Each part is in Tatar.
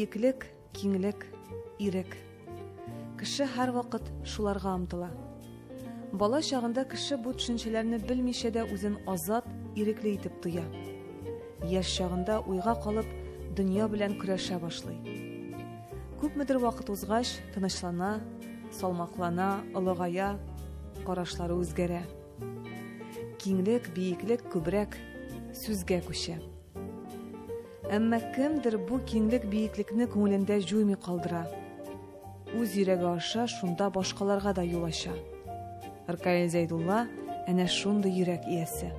Бийеклек, киңлек, ирек. Кеше һәр вакыт шуларга омтыла. Бала чагында кеше бу төшенчәләрне белмичә дә үзен азат, ирекле итеп тоя. Яшь чагында уйга калып, дөнья белән көрәшә башлый. Күпмедер вакыт узгач, тынычлана, салмаклана, олыгая, карашлары үзгәрә. Киңлек, бийеклек күбрәк сүзгә күчә. Әмма кемдер бу киңлек, биеклекне күңелендә җуймый калдыра. Үз йөрәге аша шунда башкаларга да юл ача. Ркаил Зәйдулла әнә шундый йөрәк иясе.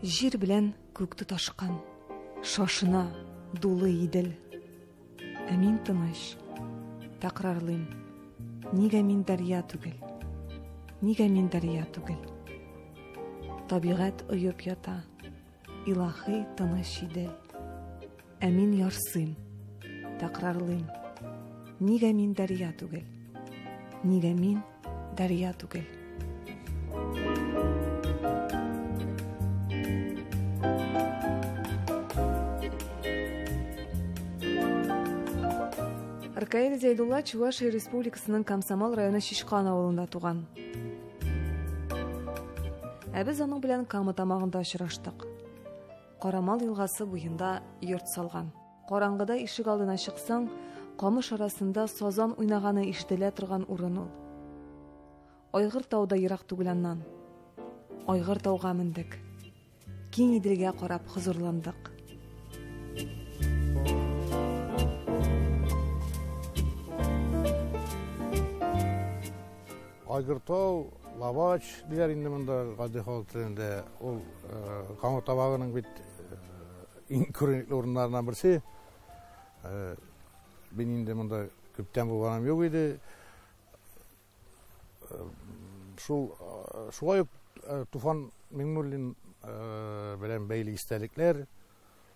Җир белән күкте ташкан, шашына, дулы идел. Ә мин тыныч, тәкрарлыйм. Нигә мин дәрья түгел? Нигә мин дәрья түгел? Табигать оеп ята, илаһи тыныч идел. Ә мин ярсыйм, тәкрарлыйм. Нигә мин дәрья түгел? Нигә мин дәрья түгел? Ркаил Зәйдулла Чувашия Республикасының Комсомол районы Шишкан авылында туган. Ә без аның белән Кама тамагында очраштык. Карамал елгасы буенда йорт салган. Караңгыда ишек алдына чыксаң, камыш арасында сазан уйнаганы ишетелә торган урын ул. Айгыр тауда ерак түгел аннан. Айгыр тауга мендек. Киң иделгә карап хозурландык. Айгыртау, Лавач диләр инде монда гади халык телендә. Ул Кама табагының бит иң күренекле урыннарыннан берсе. Мин инде монда күптән булганым юк иде. Шулай Туфан Миңнуллин белән бәйле истәлекләр.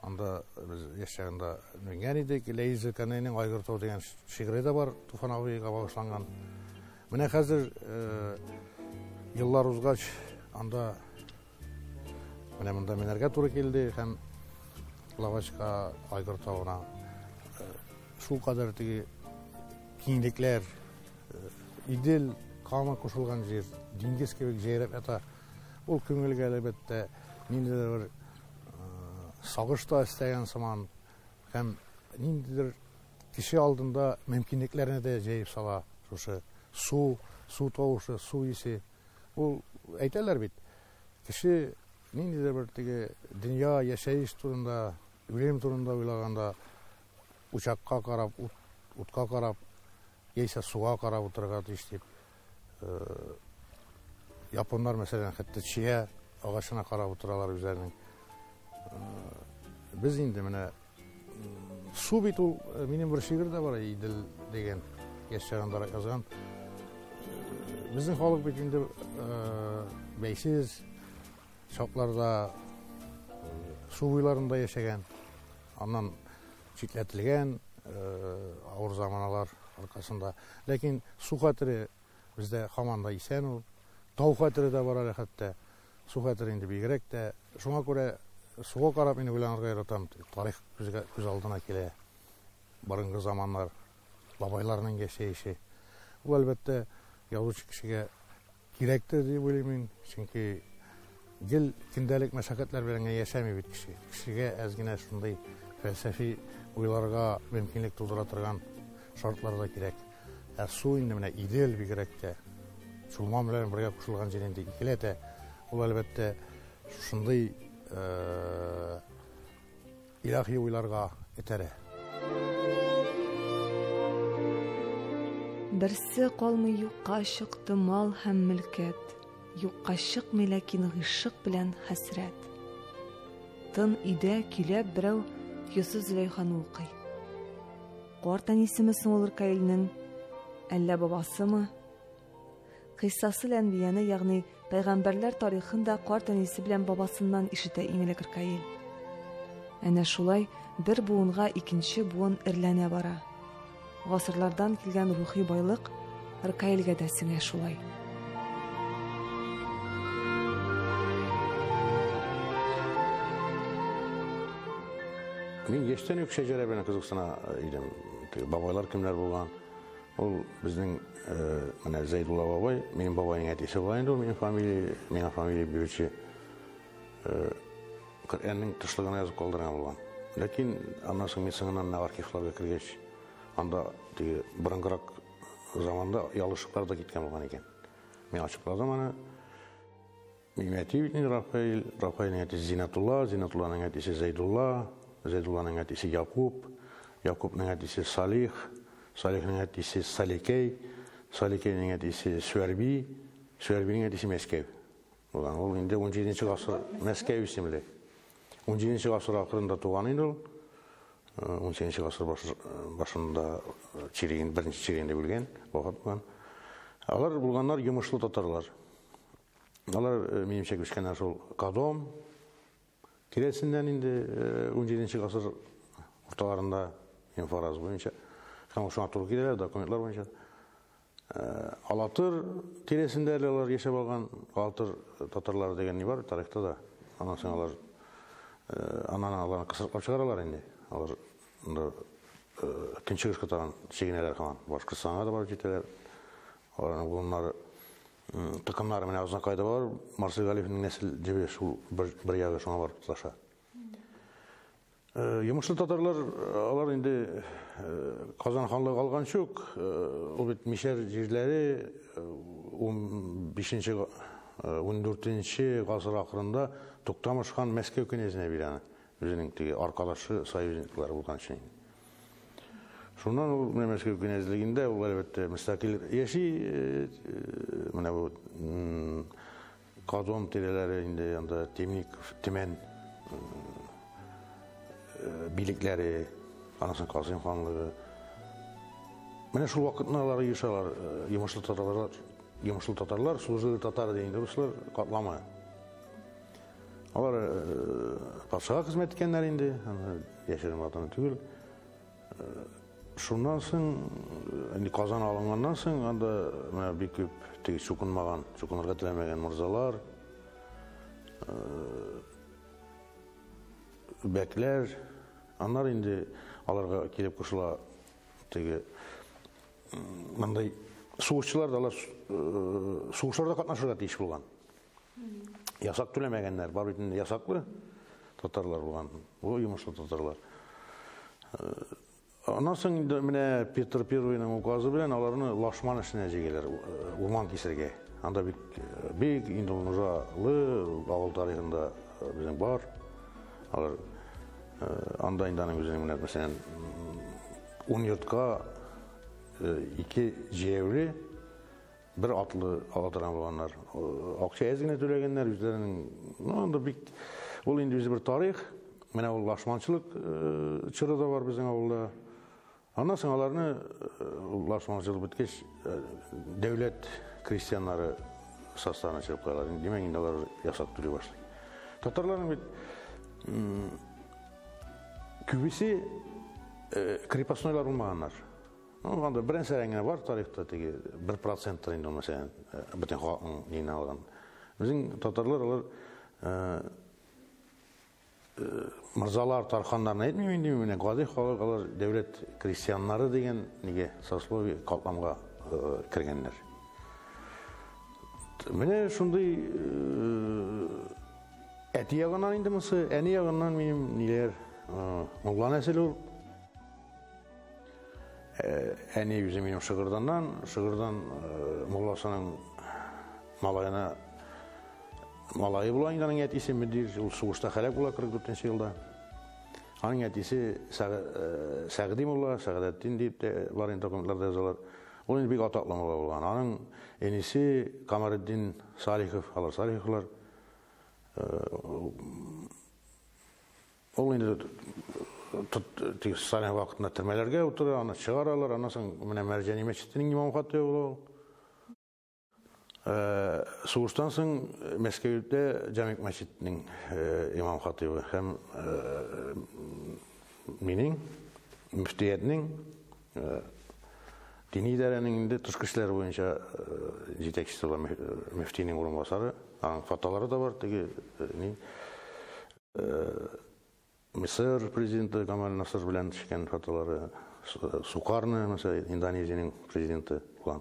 Анда без яшәгәндә менгән идек. Ләйзә Канайның Айгыртау дигән шигыре дә бар, Туфан абыйга багышланган. Менә хәзер еллар узгач, анда менә монда менәргә туры килде һәм Лавачка, Айгыртауына шул кадәр теге киңлекләр, идел, Кама кушылган җир, диңгез кебек җәйрәп ята. Ул күңелгә әлбәттә ниндидер сагыш та истәгән сыман һәм ниндидер кеше алдында мөмкинлекләрне дә җәеп сала. Шушы су тавышы, су исе. Ул әйтәләр бит. Кеше ниндидер бер теге дөнья яшәеш турында, үлем турында уйлаганда учакка карап, утка карап, яисә суга карап утырырга тиеш дип. Японнар мәсәлән хәтта чия агачына карап утыралар үзләренең. Без инде менә су бит ул минем бер шигырь дә бар, идел дигән яшәгәндә язган. Безнең халык бит инде бәйсез шапларда, су буйларында яшәгән, аннан читләтелгән авыр заманалар аркасында. Ләкин су хәтере бездә һаман да исән ул. Тау хәтере дә бар әле хәтта. Су хәтере инде бигрәк тә. Шуңа күрә суга карап мин уйланырга яратам. Тарих күз алдына килә. Барынгы заманнар, бабайларның яшәеше. Ул әлбәттә язучы кешегә кирәктер дип уйлыйм, чөнки гел көндәлек мәшәкатьләр белән яшәми бит кеше. Кешегә әз генә шундый фәлсәфи уйларга мөмкинлек тудыра торган шартлар да кирәк. Ә су инде менә идел бигрәк тә Чулман белән бергә кушылган җир инде икеләтә. Ул әлбәттә шундый илаһи уйларга этәрә. Берсе калмый юкка чыкты мал һәм мөлкәт. Юкка чыкмый ләкин гыйшык белән хәсрәт. Тын идә киләп берәү Йосыф Зөләйханы укый. Карт әнисеме соң ул Ркаилнең, әллә бабасымы? Кыйссасы Әнбияны, ягъни пәйгамбәрләр тарихында карт әнисе белән бабасыннан ишетә иңелек Ркаил. Әнә шулай бер буынга икенче буын эрләнә бара. Гасырлардан килгән рухи байлык Ркаилгә дә сеңә шулай. Мен ештен үк шәҗәрә белән кызыксына идем. Бабайлар кемнәр булган? Ул безнең менә Зәйдулла бабай, минем бабайның әтисе булган инде, миңа фамилия бирүче Коръәннең тышлыгына язып калдырган булган. Ләкин аннан соң мин соңыннан архивларга кергәч, анда борынгырак заманда ялышыклар да киткән булган икән. Мин ачыкладым аны. Минем әтием Рафаил, Рафаилның әтисе Зинатулла, Зинатулланың әтисе Зәйдулла, Зәйдулланың әтисе Якуб, Якубның әтисе Салих, Салихның әтисе Саликей, Саликейның әтисе Сүәрби, Сүәрбинең әтисе Мәскәү. Ул инде 17-нче гасыр Мәскәү исемле. 17-нче гасыр ахырында туган инде ул. 18-нче гасыр башында беренче чирегендә белгән, вафат булган. Алар булганнар йомышлы татарлар. Алар минемчә күчкәннәр шул Кадом тирәсеннән инде 17-нче гасыр урталарында Фараз буенча. Һәм шуңа туры киләләр документлар буенча. Алатыр тирәсендә алар яшәп алган Алатыр татарлары дигән ни бар тарихта да. Аннан соң алар аларны кысырып чыгаралар инде. Алар Көнчыгышка тагын чигенәләр һаман. Башкортстанга да барып җитәләр. Аларның булганнары тыкымнары менә Азнакайда бар. Марсель Галиевның нәсел җибе шул бер ягы шуңа барып тоташа. Йомышлы татарлар алар инде Казан ханлыгы алган чук. Ул бит мишәр җирләре 15-нче 14-нче гасыр ахырында Туктамыш хан Мәскәү князенә бирә. Үзенең теге аркадашы союзниклары булган өчен. Шуннан ул менә Мәскәү князьлегендә ул әлбәттә мөстәкыйль яши. Менә бу Казан тирәләре инде анда Темников, Төмән билекләре, анысы Казан ханлыгы. Менә шул вакытны алар яшалар, йомышлы татарлар, служилый татар дигән руслар катламы. Алар патшага хезмәт иткәннәр инде, яшерен ватаны түгел. Шуннан соң, Казан алынганнан соң, анда менә бик күп теге чукынырга теләмәгән морзалар, бәкләр, аннар инде аларга килеп кушыла теге мындай сугышчылар да алар сугышларда катнашырга тиеш булган. Ясак түләмәгәннәр, бар бит ясаклы татарлар булган. Бу йомышлы татарлар. Аннан соң менә Петр Первыйның указы белән аларны Лашман эшенә җигәләр, урман кисергә. Анда бик инде нужалы авыл тарихында безнең бар. Алар анда инде аның үзенең менә мәсәлән 10 йортка 2 җәяүле bir atlı alatıran olanlar, akça ezgine tölegənlər, üzlərinin, anda bik, ol indi bizi bir tarix, mənə ol laşmançılıq çırı da var bizim avulda. Ondan sonralarını laşmançılıq bitkeç, devlet kristiyanları saslarına çıkıp qaylar. Demək, indi onlar yasak türü başlayır. Tatarların kübisi kripasnoylar olmağanlar. Anda birinci sərəngine var tarixdə 1% indi məsələn bütün xalqın yeni alған. Bizim tatarlar mırzalar, tarxanlarına etmiyor indi mi? Qadi xalq alır devlet kristiyanları degen nege soslovi qatlamğa kirgenler. Mene şunday əti yağından indi mısı, əni yağından benim neler Molla nəsil ol. Әне yüzü benim Şıgırdan'dan Mollasının malayı bulan indanın etisi midir? Suğuşta xələk bula 44-cü yılda. Anın etisi Səqdi Molla, Səqdəddin deyip de var dokumentlarda yazarlar. O indi bir ataklı Molla bulan. Anın enisi Kamareddin Salihov, Alar Salihovlar. O indi Salih vaxtında türmələrə oturur, onu çıxararlar, ondan sonra Mərcəni məscidinin imam xatibi olur. Suğuşdan sonra Məskəvdə Cəmik məscidinin imam xatibi, həm minin, müftiyyətinin, Dini idarenin de tышкы эшләр буенча жетекчиси olan müftinin урынбасары, аның фотолары да бар. Мисыр президенті Камал Насыр белән төшкән фотолары, Сукарны, mesela Индонезиянең президенты булган.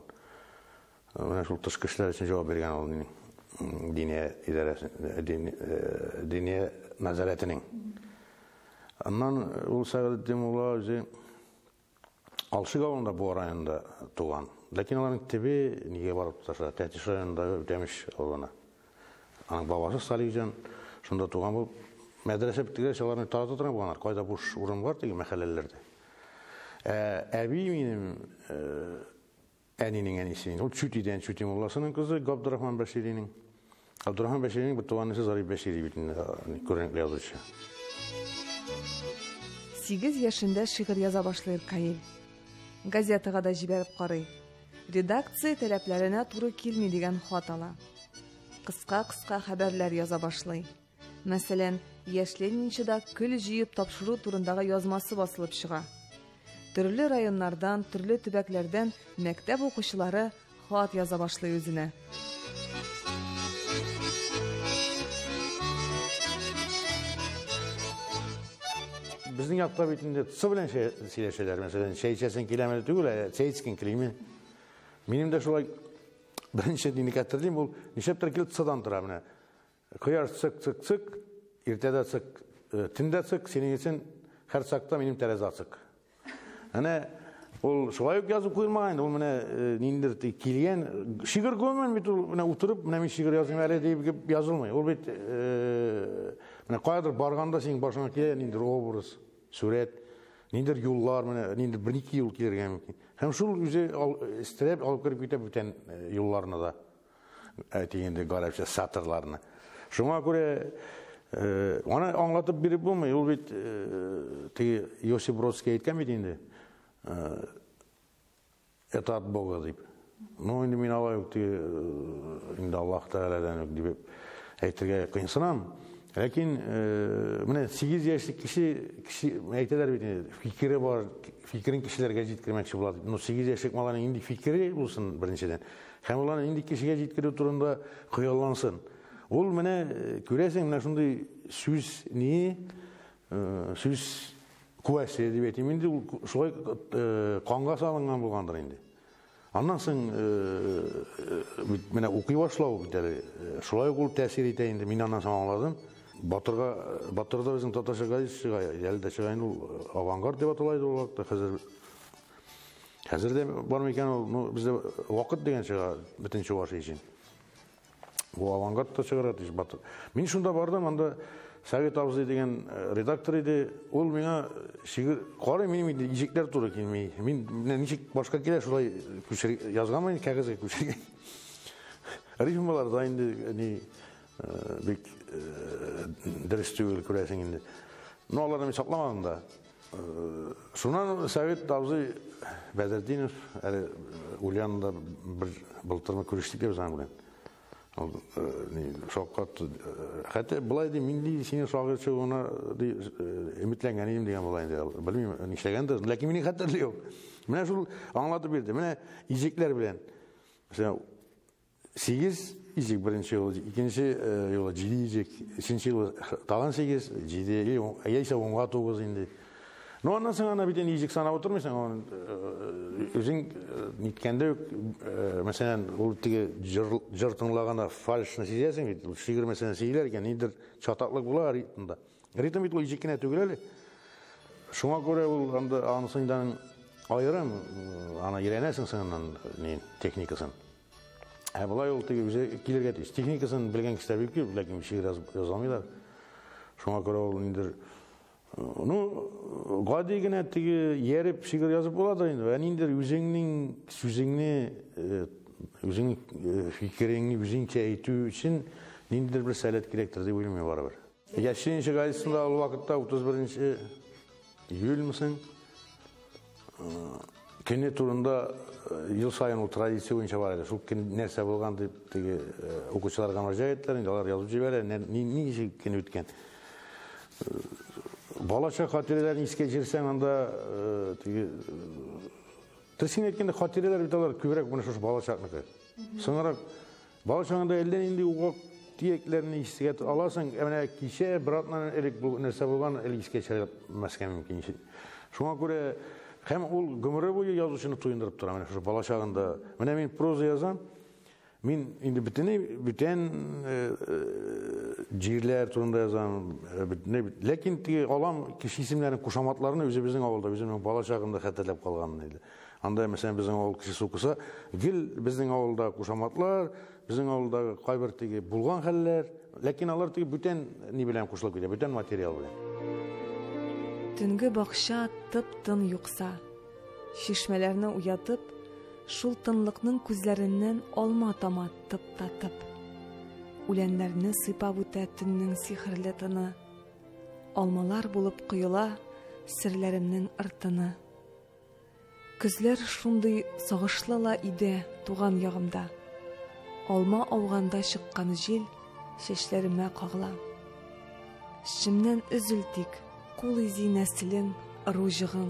Менә шул тышкы эшләр өчен җавап биргән ул дини идарәсе, дини назаратының. Аннан ул Сәгъдетдин мулла үзе Алшык авылында bu районда туган. Ләкин аларның төбе нигә барып тоташа? Тәтиш районында Үтәмеш авылына. Аның бабасы Салихҗан шунда туган булып, мәдрәсә битергәч аларны таратып торган булганнар. Кайда буш урын бар диген мәхәлләләрдә. Әби минем әнинең әнисе, ул Чүтидән, Чүти мулласының кызы Габдурахман Бәширинең. Габдурахман Бәширинең бу туганысы Зариф Бәшири бит күренекле язучы. 8 yaşında şiir yaza başlayır Каил. Газетага да җибәреп карый. Редакция таләпләренә туры килми дигән хат ала. Кыска-кыска хәбәрләр яза башлый. Мәсәлән, Яшьленинчыда көл җыеп тапшыру турындагы язмасы басылып чыга. Төрле районнардан, төрле төбәкләрдән мәктәп укучылары хат яза башлый үзенә. Bizning yakta bitinde tsı bilen şeyler mesela şey içesin kilemeli tügül, şey içkin kilimi. Benim de şolay birinci dini getirdiğim bu nişepter kilit tsadan tıra bine. Kıyar sık sık sık, irtede sık, tinde sık, senin için her sakta benim tereza sık. Hani ol şolay yok yazıp koyulmayın, ol mene nindir kiliyen şiir koymayın bir tur mene oturup mene şiir yazayım öyle deyip yazılmıyor. Ol bit mene kaydır barganda senin başına kilen nindir obraz. Suret, nindir yollar, nindir bir iki yol gelirken mümkün. Hem şu yüze istirep alıp girip gitip bütün yollarına da diyende garipçe satırlarına. Şuna göre ona anlatıp biri bulma. Yol bit Yosip Brodskiy aytkan mı diyende? Etat Boga deyip. No indi min ala yok diye indi Allah Teala'dan yok deyip aytırga kıyınsınam. Lakin mene 8 yaşlı kişi aytadilar bit fikri var, fikrin kişilerge jetkirmekçi boladi. No 8 yaşlık malanın indi fikri bulsun birinçiden. Hem ulanın indi kişiге jetkiriu turunda kıyallansın. Ol mene köresin mene şunday süz ni süz kuvvesi dip aytayım indi şolay kanга salıngan bolgandır indi. Andan soň mene okuy başlap şolay ol täsir eteyindi. Men andan soň anladım. Батырда bizim Tataşa gayet elde çıkayın ol avantgard dep atalaydı o vakta hazır de var mıken o bizde vakit degen çıga bütün çuvaşı için. O avantgard da çıgarat iş Batır. Men şunda bardım anda Saget Abzı degen redaktör idi. Ol mena şiir qara menim ijekler to'g'ri kelmay. Men nechik boshqa kelar shulay yozganman kag'azga ko'chirgan. Rifmalar da endi bek ders tügül küresin indi. Ne olarını saklamadım da. Şundan Saget Abzı Bederdinov Ulyan'da bir былтырмы көрüştük de bizden bilen. Şokat hatta bulaydı milli seni şagirçi ona ümitlengenim degan bulaydı. Bilmiyorum işlegendir. Lakin meni hatırlıyor. Mene şul anlatıp berdi. Mene ijekler bilen. Mesela 8 ijek birinci yol, ikinci yola 7 ijek, üçüncü yol talan 8, 7, ayaysa 10'a 9 indi. No ondan sonra bir tane ijek sana oturmuşsan onun özün nitkende yok. Mesela o tigi jırtınlağına falşını sezersin bit. Şiir mesela seylerken indir çataklık bular ritminde. Ritm bit o ijekine tügüleli. Şuna göre ol anda anısından ayırım ana girenesin senin teknikasın. Bulay ol tigi bize kilerge tiş. Teknikasın bilgen kişiler bilip lakin bir şiir yazamıyorlar. Şuna göre ol indir ну гадигене тиги еріп шигir yazıp boladır endi. Ben indir üzеңнің сүзеңне üzеңнің fikirеңни üzеңче айтуу үчүн нендир bir сәлет керектир деп ойлойм барыбir. Яшенче гайсында ал вакытта 31 июль мисың кене турында ел сайын ул традиция боюнча бар эле. Шул нерсе болгон деп тиги окуучуларга мажа айттылар. Энди алар жазып жиберет. Эмне кене өткөн. Balaça katilelerini iske jirsen anda Тіршін еткенде қатирелер біталар көбірек бұны шош бала шақнықы. Сыңырақ, бала шағында әлден енді ұғақ тиеклерін естігет аласың, әміне кеше біратынан әлік бұл нәрсе болған әлік іске шәреліп мәскен мүмкін. Шуңа көре, hem ol gümürü boyu yazışını tuyundırıp duram. Yani şu bala çağında, men proza yazan, min indi bütün ciğerler turunda yazan, lekin alam kişi isimlerin kuşamatlarını özü bizim avulda, bizim bala çağında xəttəlep qalğanıydı. Anda mesela bizim avul kişisi okusa, gil bizim avulda kuşamatlar, bizim avulda kaybırtı bulgan xəller, lekin alır bütün ne bilen kuşulup gidiyor, bütün materyal bilen. Түнгі бақша тып-тын юқса, шишмелеріне уятып, шул тынлықның күзлерінен алма тама тып-татып. Үләнләрне сыйпап үтә түннің сихірлі тыны. Алмалар булып құйыла сірләремнің ыртыны. Күзлер шундый сағышлала иде туған яғымда. Алма ауғанда шыққан жел шешләремә қағыла. Шимнен үзілтик. Кул изи нәсілің, ружығың,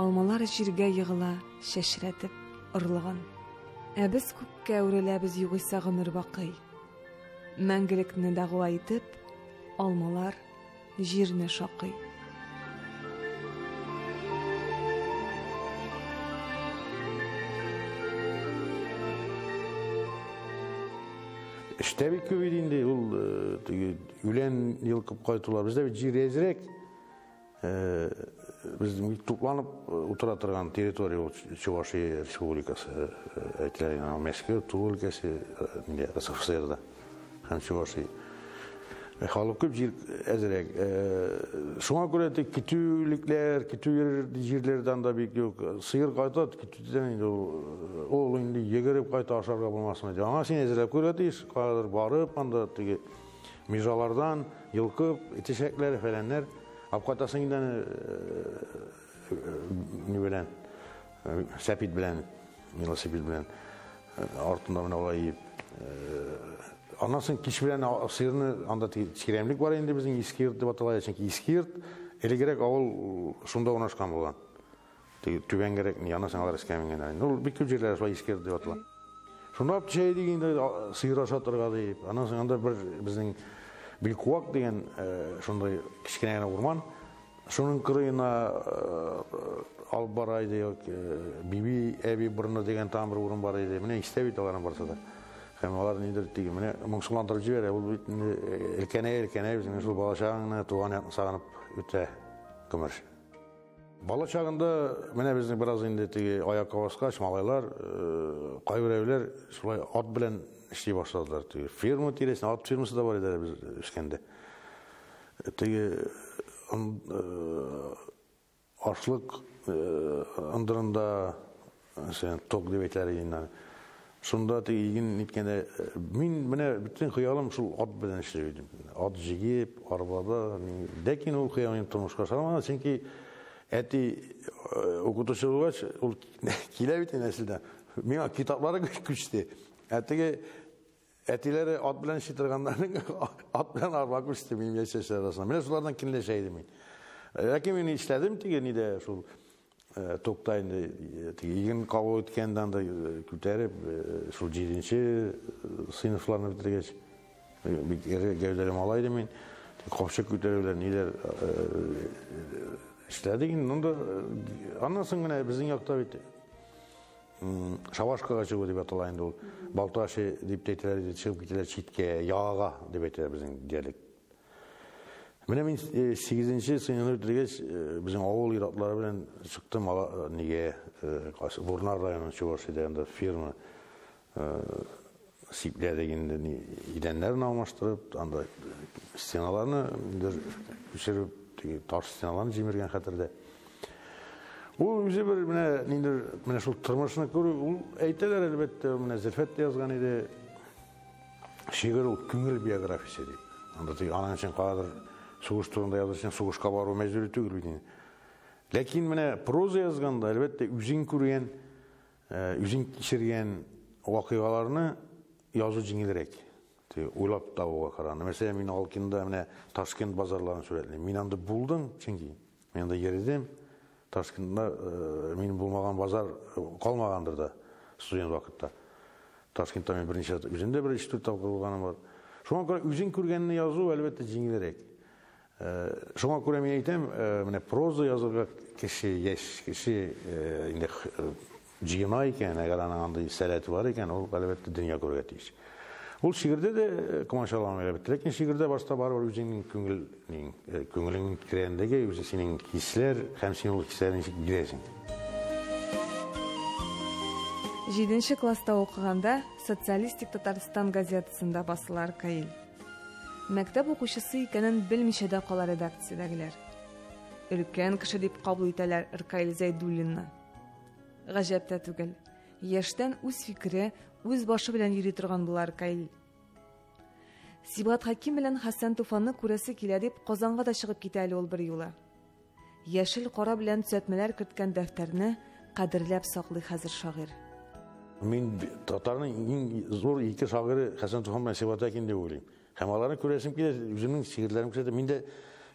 алмалар жиргә йығыла, шәшрәтіп, ырлығын. Әбіз күккә үреләбіз юғыса ғымыр бақый. Мәңгілікні дағуа етіп, алмалар жирне шақый. İşte bir köyünde ülen yılkıp koytular. Bizde bir jir ezirek, bizim toplanıp oturatırgan teritoriya Çuvaşiya Respublikası, Moskva, Tuva ülkesi, SFSR'da, hem Çuvaşiya. Halk köp jir ezirek. Şuna göre de kütülikler, kütü jirlerden de bir yok. Sıyır kaytat, kütüden o indi yegerip kayta aşarga bulmasına. Ama sen ezirek görüyoruz, kadar barıp, anda mijalardan yılkıp, etişekler falanlar. Apkatasın ginden ne bilen, sepit bilen, mila sepit bilen, artında bana olayıp. Anlasın kişi bilen sıyırını anda çiremlik var indi bizim iskirt diye batalaya. Çünkü iskirt, eli gerek avul şunda onaşkan bulan. Tüben gerek ni anlasın alar iskemingen. Bir külçeler var iskirt diye batalaya. Şunda hep şey deyinde sıyır aşatırga deyip. Anlasın anda bizim bir kuvak diyen şunda kişkineyine vurman. Şunun kırıyına al baraydı yok. Bibi evi burnu diyen tam bir vurun baraydı. Mine istevit alanın varsa da. Hem onlar nedir diye. Mine mungsulandırıcı ver. Bu elkeneye bizim şu bala çağına tuğan yatını sağınıp öte kımır. Bala çağında mine bizim biraz indi ayak kavaska şmalaylar, kaybır evler şulay at bilen işleyi başladılar. Firma tiresine at firması da var eder biz üskende. Açlık ındırında tok debetleri yine. Şunda ilgin etkende min bütün xıyalım şu at bilen işleydim. At jigip arabada dekin o xıyalım turmuşka sarmana çünkü eti okutuşu olgaç ol kile biten nesilden. Min kitaplara güçtü. Etileri at bilen işitirganların at bilen araba güçtü benim yaşaşlar arasında. Mine sulardan kinleşeydi min. Lakin işledim ni de şu toktayında yigin kavga etkenden de küterip şu 7. sınıflarını bitirgeç bir gevdelim alaydı min. Komşu küterevler niler işledik. Onda anlasın mine bizim yakta bitti. Şavaşkaga çıkıyor diye atalayında ol. Baltaşı deyip deytiler çıkıp gittiler çitke, yağağa diye deytiler bizim diyelik. Benim 8. sınıfı bitirgeç bizim oğul iratları bilen çıktım nige Burnar rayonunun Çuvaşi'de firma siplerdeginde idenlerini almıştırıp anda stinalarını düşürüp taş stinalarını cimirgen hatırda. O bize bir mine şu tırmışını görüyor. Eyteler elbette mine Zilfet yazgan idi. Şiir o küngül biyografisi deyip. Anda anan için kadar soğuş turunda yazırken soğuşka barı mecburi tügül bidin. Lakin mine proza yazganda elbette üzün kürüyen, üzün kişirgen vakıgalarını yazı cingilerek. Uylap da o karanı. Mesela min alkında mine Taşkent bazarlarını sürekli. Min anda buldum çünkü. Min anda yeridim. Ташкентта менің болмаған базар қалмағандыр да студент уақытта. Ташкентта мен бірнеше өзінде бір 3-4 тапқыр болғаным бар. Шуңа көрә үзең күргәнне язу әлбәттә җиңелрәк. Шуңа күрә мен әйтәм, менә проза язырга кеше яшь, кеше инде җыена икән, әгәр аның андый сәләте бар икән, ул әлбәттә дөнья күрергә тиеш. Ул шигырьдә дә комачаламый әлбәттә, ләкин шигырьдә башта барыбер үзеңнең күңелеңнең кирәгендәге үзе синең хисләр һәм син ул хисләрне ничек бирәсең. 7 класста укыганда Социалистик Татарстан газетасында басылар Каил. Мәктәп укучысы икәнен белмичә дә кала редакциядәгеләр. Өлкән кеше дип кабул итәләр Иркаил Зәйдуллинны. Гаҗәп тә түгел. Яшьтән үз фикере, үз башы белән йөри торган булар Каил. Сибгат Хаким белән Хәсән Туфанны күрәсе килә дип Казанга да чыгып китә әле ул бер юлы. Яшел кара белән төзәтмәләр керткән дәфтәрне кадерләп саклый хәзер шагыйрь. Мин татарның иң зур ике шагыйре Хәсән Туфан белән Сибгат Хаким дип уйлыйм. Һәм аларны күрәсем килә, үземнең шигырьләрем күрсәтә. Мин дә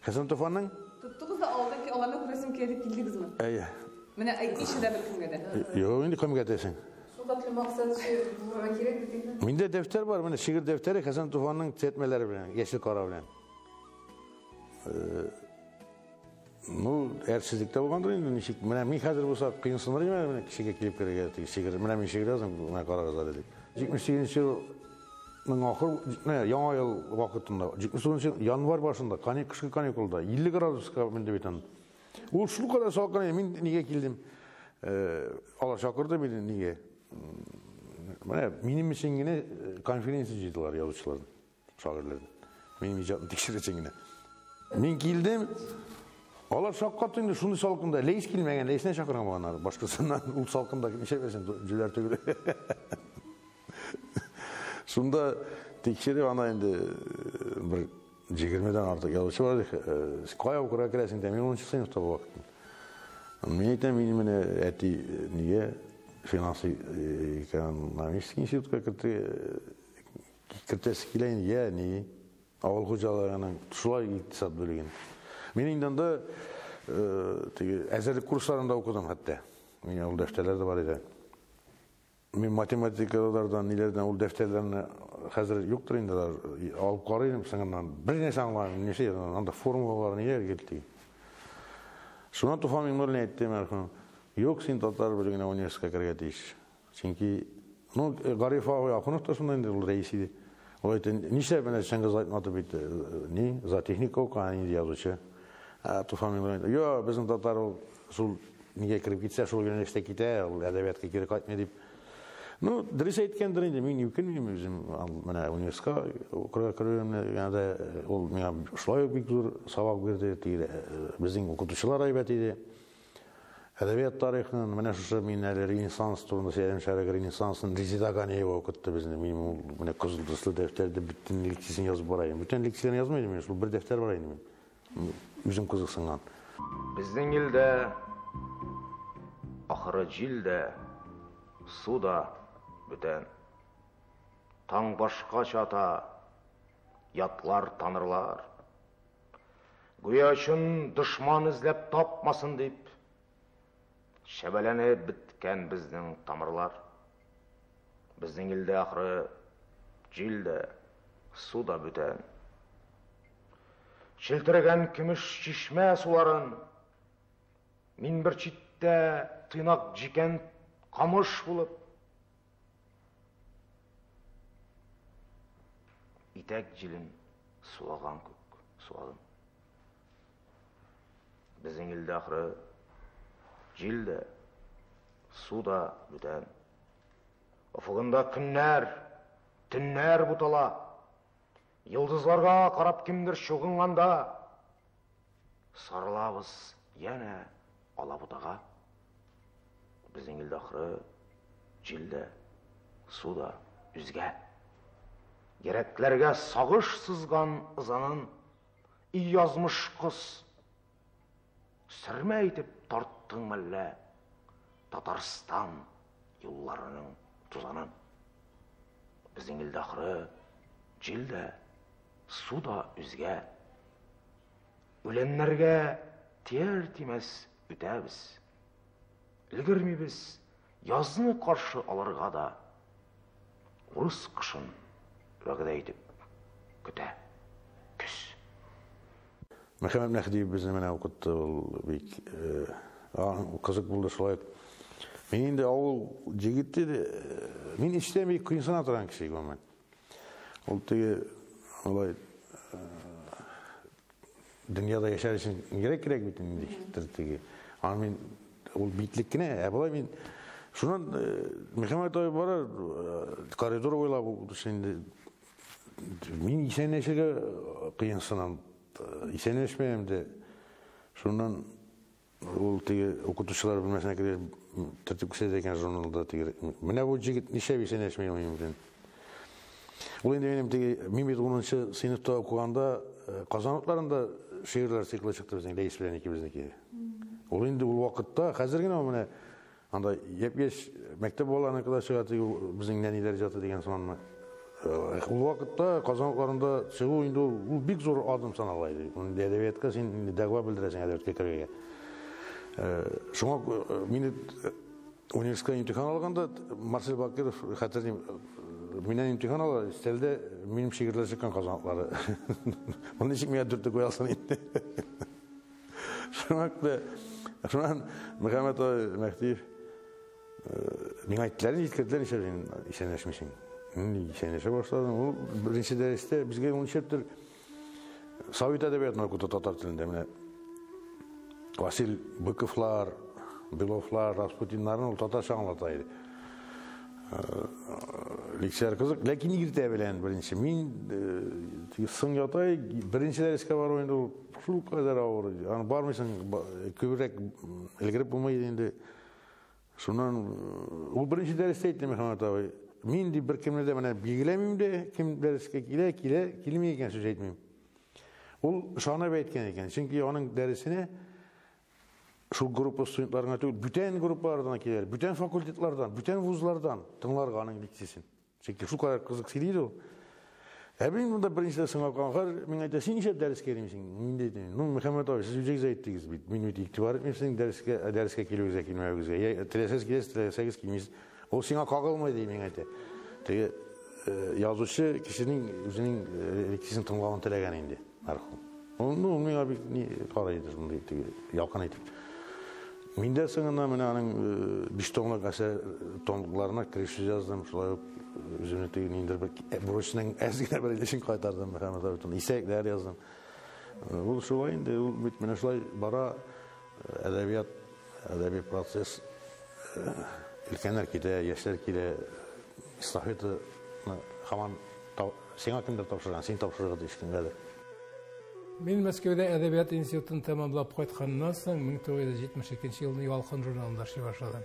Хәсән Туфанның Тоттыгыз да алды ки, аларны күрәсем килә дип килдегезме? Әйе. Менә әйтмичә дә бер кемгә дә. Юк, инде кемгә дисең? Шулдаклы максат булырга кирәк дип. Миндә дәфтәр бар, менә шигырь дәфтәре Хәсән Туфанның төзәтмәләре белән, яшел кара белән. Әрсіздікте болғандыр енді, нешек, менә мен хәзер болса қиынсыныр еме, менә кешеге келіп кереге, шигыр, менә мен шигыр жазам, менә қарағызар едік. 78 жылның ақыр, яңа ел вақытында, 79 январь башында, қышқы каникулда, 50 градусқа менде бетан. Ол шул қада салқын, мен неге келдім, ала шақырды мені неге. Менә менің мешенгене конференция жейділер язушылардың, шағырлардың. Менің ижатын текшіресенгене. Мен келдім, алар шаққаттың да шуны салқында, лейс келмеген, лейсіне шақырған болғанар. Башқасынан ұл салқында неше берсен, жүлер төгілі. Шында текшеріп, ана енді бір 20-ден артық язушы бар дейік. Қая оқыра кірәсің де, мен 10 сыныпта бұл уақыттың. Мен айтам, мен мені әти неге финансы экономический институтқа кіртесі келейін, я не ауыл қожалығының тұшылай иқтисат бөлеген. Мен инданда әзірлік курсларында оқыдым хәтті. Мен ол дәфтерлерді бар еді. Мен математикалардан, нелерден ол дәфтерлеріне қазір жоқтыр енді алып қарайым, сыңғаннан бір нәрсе аңлайым, неше анда формулалар нелер келді. Шунан Туфан мен нөліне әйттім, жоқ, сен татар бөлігіне университетке кірге дейш. Сенки, Ғариф ағай Ақынов та сонда енді ол рейс еді. Ол айтты, неше бәне Шәңгіз айтмады бейті, не, за техника оқыған енді язучы. Туфан мен нөліне, jo, біздің татар ол сол неге кіріп кетсе, сол университетке кете, ол әдебиетке керек айтмай деп. Ну, дұрыс айткендір енді, мен өкінмеймін өзім, мына университетке оқырға кіруім, ол мен шылай өкбек зор сабақ берді, біздің оқытушылар айбат еді. Әдебиет тарихынан, мына шушы мен әлі Ренессанс турында сөйлем шәрігі Ренессансын Резида Ганеева оқытты біздің. Мен қызыл дұслы дәфтерді бүттін лекциясын жазып барайын. Бүттен лекцияны жазмайды мен, бір дәфтер барайын мен. Өзім қызықсынған. Біздің елде, ақыры жилде, суда бүтән. Таң башқа чата, ятлар танырлар. Гүя үшін дұшман ізлеп тапмасын деп, шәбәләне біткен біздің тамырлар. Біздің елде ақыры жилде, суда бүтән. Шелтіреген күміш чишмә суларын, мин бір читте тыйнақ жикен қамыш болып, итәк жилін суаған көк суалым. Біздің елде ақыры жилде, суда бүтән. Ұфығында күннәр, түннәр бұтала, йылдызларға қарап кімдір шоғынғанда, сарылабыз яна алабұтаға. Біздің елде ақыры жилде, суда үзге. Ерәкләргә сағыш сызған ызанын ий язмыш қыз. Сірме етіп тарттың мәлі Татарстан юлларының тузанын. Біздің елде ақыры жилде, суда үзге. Өленлерге тер тимес үтәбез. Өлгермибез, язны каршы алырга да урыс кышын вәгъдә итеп көтә. Көз. Мөхәммәд Мәхди безне менә укытты, ул бик кызык булды шулай. Мен инде авыл җегете, мин иштәми кыйнсына торган кеше гомумән. Ул теге алай дөньяда яшәр өчен кирәк бит инде теге. Аны ул битлек кенә, булай мин шуннан Мөхәммәд ай бара коридор буйлап инде мин исәнләшергә кыйнсынам. Исәнләшмәем дә шуннан ул теге укытучылар белмәсенә кирәк тәртип күрсәтә икән журналда теге. Менә бу җегет ничә исәнләшмәй белән. Ул инде минем теге мин 10нчы сыйныфта укыганда Казанлыкларында шигырьләр циклы чыкты безнең Ләйс белән икебезнеке. Ул инде ул вакытта хәзер генә менә анда япь-яшь мәктәп балаларына кадәр чыга безнең нәниләр җаты дигән сыманмы. Ул вакытта Казанлыкларында чыгу инде ул бик зур адым санала иде. Ул әдәбиятка син дәгъва белдерәсең әдәбиятка керергә. Шуңа мине университетка имтихан алганда Марсель Бакиров хәтерлим миннән имтихан ала, өстәлдә минем шигырьләр чыккан Казанлыклары. Моны ничек миңа дүртте куя алсын инде. Шуннан Мөхәммәд Мәхди миңа әйттеләр, җиткерделәр исәнләшмисең. Исәнләшә башладым. Ул беренче дәрестә безгә нишләптер Совет әдәбиятын укытты татар телендә. Менә Васил Быковлар, Беловлар, Распутиннарны ул татарча аңлата иде. Лексияр кызык, ләкин иртә белән беренче мин сын ятай, беренче дәрескә бару инде ул шул кадәр авыр. Аны бармыйсың, күбрәк элгереп булмый инде. Шуннан ул беренче дәрестә әйтте Мөхәммәд абый. Мин ди беркемне дә менә билгеләмим дә, кем дәрескә килми икән сүз әйтмим. Ул шанап әйткән икән, чөнки аның дәресенә шул группа студентларына түгел, бүтән группалардан киләләр, бүтән факультетлардан, бүтән вузлардан тыңларга аның лекциясын. Чөнки шул кадәр кызык сөйли иде ул. Мин монда беренче сынгап калган, мин әйтә, син ничә дәрескә килмисең? Мин дидем, ну Мөхәммәд абый, сез үзегез әйттегез бит. Мин бит игътибар итмисең дәрескә килүгезгә, килмәвегезгә. Теләсәгез киләсез, теләсәгез килмисез. Ул сиңа кагылмый ди, мин әйтә. Теге язучы кешенең үзенең лекциясын тыңлавын теләгән инде, мәрхүм. Ну миңа бик карайды шундый ялкын әйтеп. Мин дә соңыннан менә аның 5 томлык әсәр томлыкларына кирешү яздым, шулай ук үземне теге ниндер бер бурычның әзгә бер өлешен кайтардым Мөхәммәд абый. Исәкләр яздым. Ул шулай инде, ул бит менә шулай бара әдәби процесс өлкәннәр китә, яшьләр килә. Эстафета һаман сиңа кемдер тапшырган, син тапшырырга да ишкәнгәдер. Мин Мәскәүдә әдәбият институтын тәмамлап кайтканнан соң 1972 елны Ялкын журналында эшли башладым.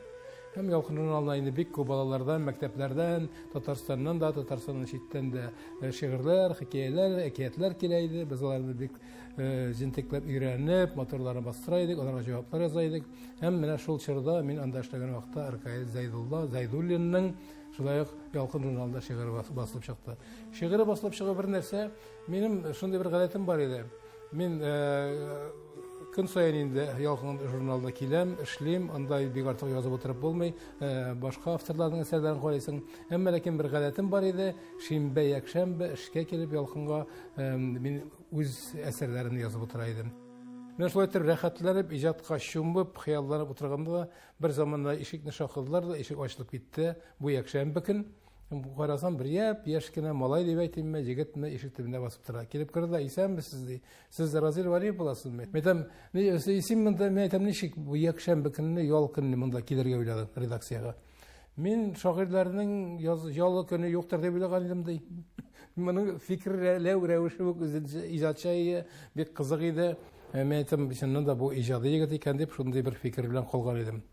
Һәм Ялкын журналына инде бик күп балалардан, мәктәпләрдән, Татарстаннан да, Татарстанның читтән дә шигырьләр, хикәяләр, әкиятләр килә иде. Без аларны бик җентекләп өйрәнеп, моторларын бастыра идек, аларга җаваплар яза идек. Һәм менә шул чорда мин анда эшләгән вакытта Аркаид Зайдуллинның шулай ук Ялкын журналында шигырь басылып чыкты. Шигырь басылып чыгу бер нәрсә, минем шундый бер гадәтем бар иде. Мин көн сайын инде Ялкын журналында киләм, эшлим, анда бик артык язып утырып булмый, башка авторларның әсәрләрен карыйсың. Әмма ләкин бер гадәтем бар иде, шимбә, якшәмбә эшкә килеп Ялкынга мин үз әсәрләремне язып утыра идем. Мен шулай итеп рәхәтләнеп, иҗатка чумып, хыялланып утырганда бер заманда ишекне шакыдылар да, ишек ачылып китте. Бу якшәмбе көн. Карасам, бер яшь кенә малай дип әйтимме, җегетне ишек төбендә басып тора. Килеп керде, "Исәнбез ди. Сез Разил Валиев буласызмы?" Мәйтәм, "Исем монда, мәйтәм, ничек бу якшәмбе көнне, ял көнне монда килергә уйладым редакциягә." Мин шагыйрьләрнең ялы көне юктыр дип уйлаган идем ди. Моның фикерләү рәвеше бу иҗатчы бик кызык иде. Мәйтәм, бишеннән да бу иҗади егет икән дип шундый бер фикер белән калган идем.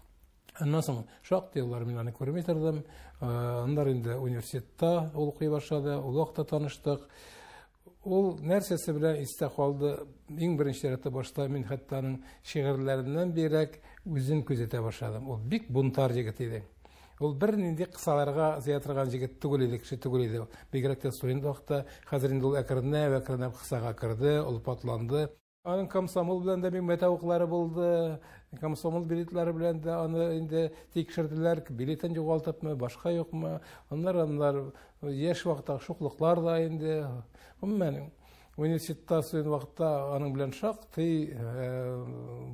Аннан соң шактый еллар мин аны күрми тордым. Аннан инде университетта ул укый башлады, ул вакытта таныштык. Ул нәрсәсе белән истә калды. Иң беренче рәттә башта мин хәтта аның шигырьләреннән бирәк үзен күзәтә башладым. Ул бик бунтар җегет иде. Ул бер нинди кысаларга зыятырган җегет түгел иде, кеше түгел иде. Бигрәк тә студент вакытта хәзер инде ул әкренләп кысага керде, ул патланды. Аның комсомол белән дә бик мәтәвыклары булды. Комсомол билетлары белән дә аны инде тикшерделәр. Билетын югалтыпмы, башка юкмы? Аннар яшь вакытта шуклыклар да инде. Гомумән университетта суен вакытта аның белән шактый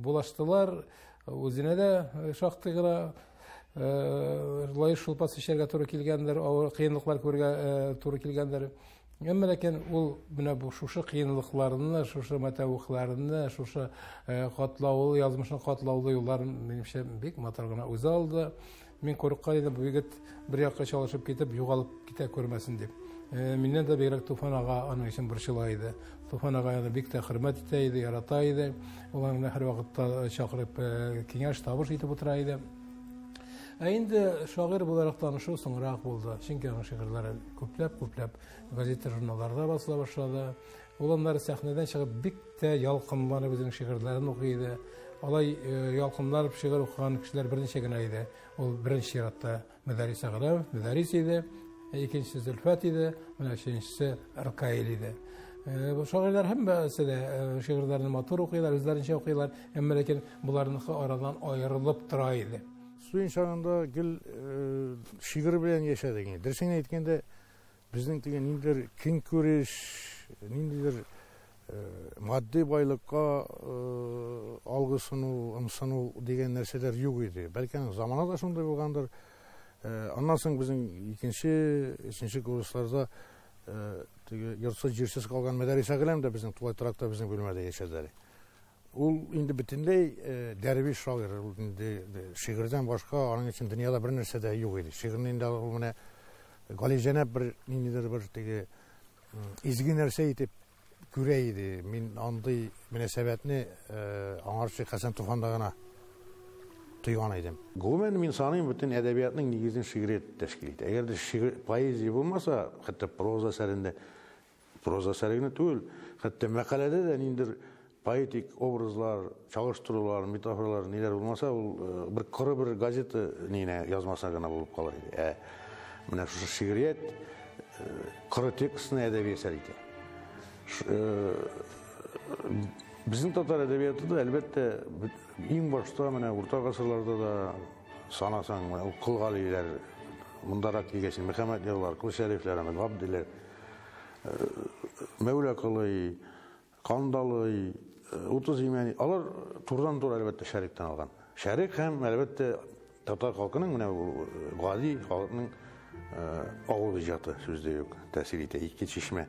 булаштылар. Үзенә дә шактый гына лайыш шулпас ишәргә туры килгәндер, авыр кыенлыклар күрергә туры килгәндер. Әмма ләкин ул менә бу шушы кыенлыкларны, шушы мәтәвыкларны, шушы катлаулы язмышның катлаулы юлларын минемчә бик матур гына үзе алды. Мин курыккан идем, бу егет бер якка чалышып китеп, югалып китә күрмәсен дип. Миннән дә бигрәк Туфан ага аның өчен борчыла иде. Туфан ага аны бик тә хөрмәт итә иде, ярата иде. Уларны һәр вакытта чакырып киңәш табыш итеп утыра иде. Инде шагыйрь буларак танышу соңрак булды. Чөнки аның шигырьләре күпләп газета, журналларда басыла башлады. Ул аннары сәхнәдән чыгып бик тә ялкынланып үзенең шигырьләрен укый иде. Алай ялкынланып шигырь укыган кешеләр берничә генә иде. Ул беренче чиратта Мәдәрис Аграм, Мәдәрис иде, икенчесе Зөлфәт иде, менә өченчесе Ркаил иде. Бу шагыйрьләр һәммәсе дә шигырьләрне матур укыйлар, үзләренчә укыйлар, әмма ләкин буларныкы арадан аерылып тора иде. Суын шағында гел шигырь белән яшәдек. Дөресен әйткәндә, безнең тигән ниндидер киң күреш, ниндидер матди байлыкка алгысыну, ымсыну дигән нәрсәләр юк иде. Бәлки замана да шундай булгандыр. Аннан соң безнең икенче, өченче курсларда йортсыз җирсез калган Мәдәрис Аграм да безнең тулай торакта безнең бүлмәдә яшәделәр. Ул инде бөтенләй дәрвиш шагыйрь, ул инде шигырьдән башка аның өчен дөньяда бер нәрсә дә юк иде. Шигырьне инде ул менә Гали Җәнәп бер ниндидер бер теге изге нәрсә итеп күрә иде. Мин андый мөнәсәбәтне аңарчы Хәсән Туфанда гына тойган идем. Гомумән мин саныйм, бөтен әдәбиятның нигезен шигырь тәшкил итә. Әгәр дә шигырь поэзия булмаса, хәтта проза әсәрендә түгел, хәтта мәкаләдә дә ниндидер поэтик образлар, чагыштырулар, метафоралар ниләр булмаса, ул бер кыры бер газета нине язмасына гына булып калыр иде. Менә шушы шигърият кыры текстны әдәби әсәр итә. Безнең татар әдәбиятында әлбәттә иң башта менә урта гасырларда да санасаң, ул Кылгалиләр, мондарак килгәч, Мөхәммәд Яллар, Кылшәрифләр, Габдиләр, Мәүлә Кылый, Кандалый, 30 имәни, алар турдан-тур әлбәттә шәриктән алган. Шәрик һәм әлбәттә татар халкының менә гади халкының авыл иҗаты сүздә юк, тәэсир итә. Ике чишмә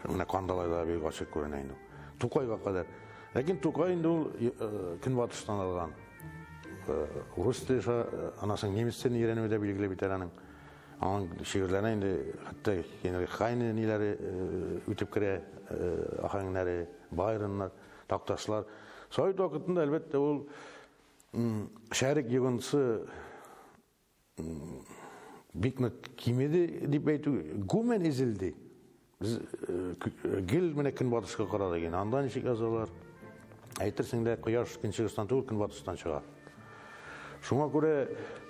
менә Кандалайда бик ачык күренә инде. Тукайга кадәр. Ләкин Тукай инде ул Көнбатыштан алган. Рус теле анасын немецтән өйрәнүе дә билгеле бит аның. Аның шигырьләренә инде хәтта Хайне ниләре үтеп керә, ахаңнары, Байроннар, Такташлар. Совет вакытында әлбәттә ул шәрик йогынсы бик нык кимеде дип әйтү, гомән изелде. Без гел менә Көнбатышка карады икән. Анда ничек язалар? Әйтерсең дә кояш көнчыгыштан түгел, Көнбатыштан чыга. Шуңа күрә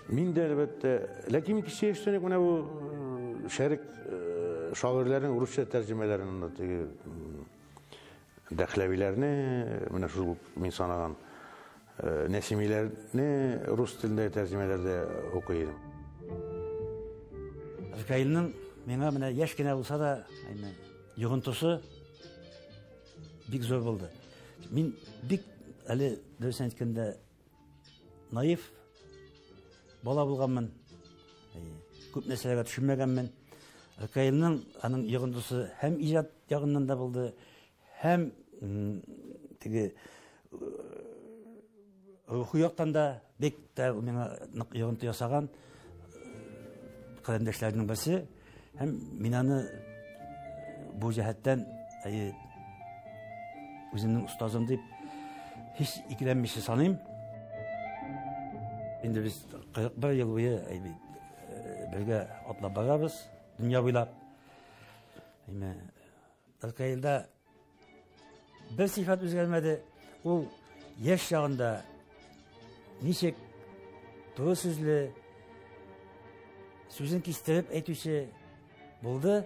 мин дә әлбәттә, ләкин кичә яшьтән менә бу шәрик шагыйрьләрнең русча тәрҗемәләрен теге Дәхләвиләрне, менә шул мин санаган Нәсимиләрне рус телендә тәрҗемәләрдә укый идем. Ркаилның миңа менә яшь кенә булса да, йогынтысы бик зур булды. Мин бик әле дөресен әйткәндә наив бала булганмын. Күп нәрсәләргә төшенмәгәнмен. Ркаилның аның йогынтысы һәм иҗат ягыннан да булды, һәм теге рухи яктан да бик тә миңа нык йогынты ясаган каләмдәшләрнең берсе, һәм мин аны бу җәһәттән үземнең устазым дип һич икеләнмичә саныйм. Инде без 41 ел буе бергә атлап барабыз, дөнья буйлап. Ркаилда бер сифат үзгәрмәде. Ул яшь чагында ничек туры сүзле, сүзен кистереп әйтүче булды,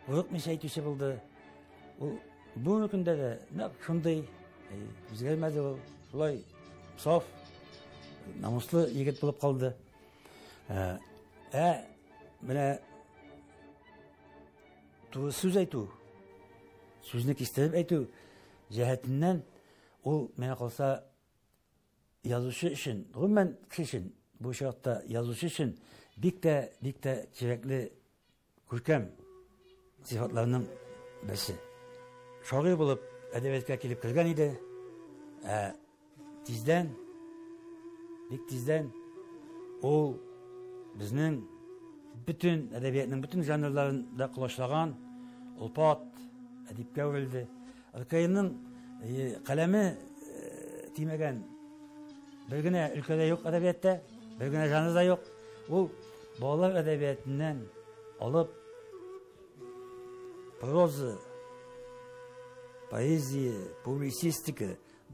урыкмыйча әйтүче булды. Ул Бүгінгі күнде де шундай өзгермеді ол, солай саф, намыслы егет болып қалды. Міне сөз айту, сөзіне кестіріп айту жәһәтінен ол мені қалса yazışı için, ben kişinin bu şartta yazışı için bik de gerekli görkem sıfatlarının birisi. Şair bulup edebiyatga kelip kirgan idi. Tizden o bizning bütün edebiyatning bütün janrlarında kulaçlagan ulpat edipke öldü. Arkayının kalemi tiymegen bir güne ülkede yok edebiyatta, bir güne janrda yok. O bağlar edebiyatından alıp proza, poeziya, publisistika,